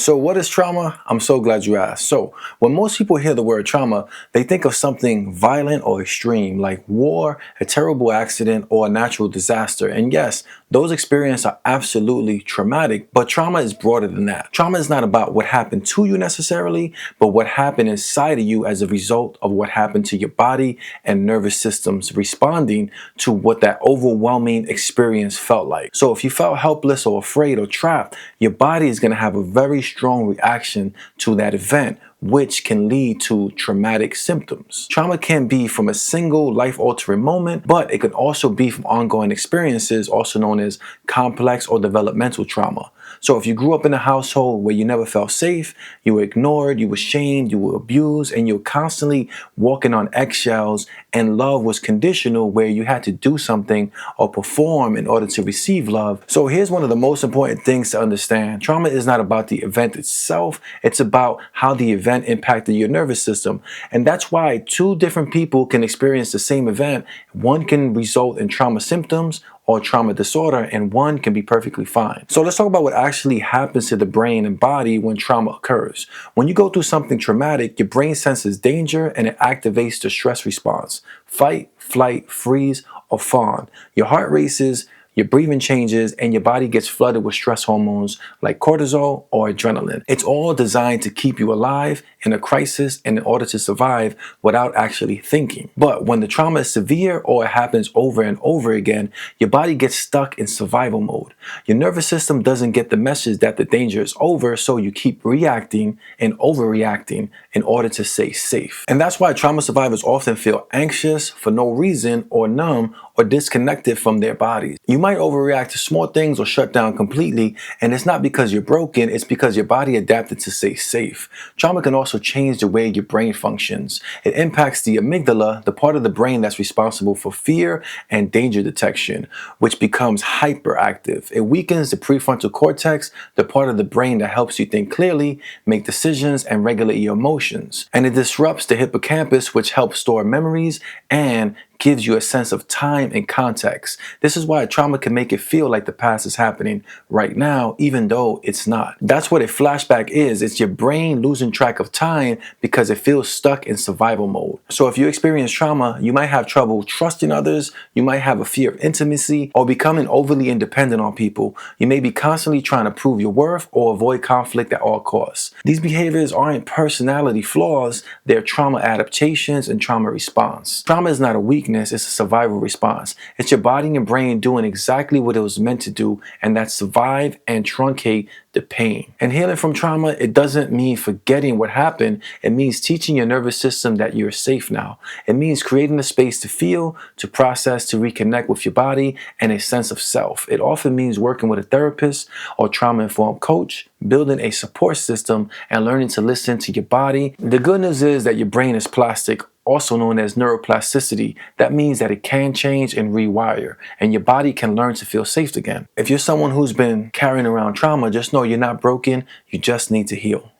So what is trauma? I'm so glad you asked. So when most people hear the word trauma, they think of something violent or extreme like war, a terrible accident, or a natural disaster. And yes, those experiences are absolutely traumatic, but trauma is broader than that. Trauma is not about what happened to you necessarily, but what happened inside of you as a result of what happened to your body and nervous systems responding to what that overwhelming experience felt like. So if you felt helpless or afraid or trapped, your body is going to have a very strong reaction to that event, which can lead to traumatic symptoms. Trauma can be from a single life-altering moment, but it can also be from ongoing experiences, also known as complex or developmental trauma. So if you grew up in a household where you never felt safe, you were ignored, you were shamed, you were abused, and you were constantly walking on eggshells, and love was conditional where you had to do something or perform in order to receive love. So here's one of the most important things to understand. Trauma is not about the event itself, it's about how the event impacted your nervous system. And that's why two different people can experience the same event. One can result in trauma symptoms or trauma disorder, and one can be perfectly fine. So let's talk about what actually happens to the brain and body when trauma occurs. When you go through something traumatic, your brain senses danger and it activates the stress response: fight, flight, freeze, or fawn. Your heart races, your breathing changes, and your body gets flooded with stress hormones like cortisol or adrenaline. It's all designed to keep you alive in a crisis and in order to survive without actually thinking. But when the trauma is severe or it happens over and over again, your body gets stuck in survival mode. Your nervous system doesn't get the message that the danger is over, so you keep reacting and overreacting in order to stay safe. And that's why trauma survivors often feel anxious for no reason, or numb, or disconnected from their bodies. You might overreact to small things or shut down completely, and it's not because you're broken, it's because your body adapted to stay safe. Trauma can also change the way your brain functions. It impacts the amygdala, the part of the brain that's responsible for fear and danger detection, which becomes hyperactive. It weakens the prefrontal cortex, the part of the brain that helps you think clearly, make decisions, and regulate your emotions. And it disrupts the hippocampus, which helps store memories and gives you a sense of time and context. This is why trauma can make it feel like the past is happening right now, even though it's not. That's what a flashback is. It's your brain losing track of time because it feels stuck in survival mode. So if you experience trauma, you might have trouble trusting others, you might have a fear of intimacy, or becoming overly independent on people. You may be constantly trying to prove your worth or avoid conflict at all costs. These behaviors aren't personality flaws, they're trauma adaptations and trauma response. Trauma is not a weakness, it's a survival response. It's your body and your brain doing exactly what it was meant to do, and that's survive and truncate the pain. And healing from trauma, it doesn't mean forgetting what happened. It means teaching your nervous system that you're safe now. It means creating a space to feel, to process, to reconnect with your body and a sense of self. It often means working with a therapist or trauma-informed coach, building a support system, and learning to listen to your body. The good news is that your brain is plastic, also known as neuroplasticity. That means that it can change and rewire, and your body can learn to feel safe again. If you're someone who's been carrying around trauma, just know you're not broken, you just need to heal.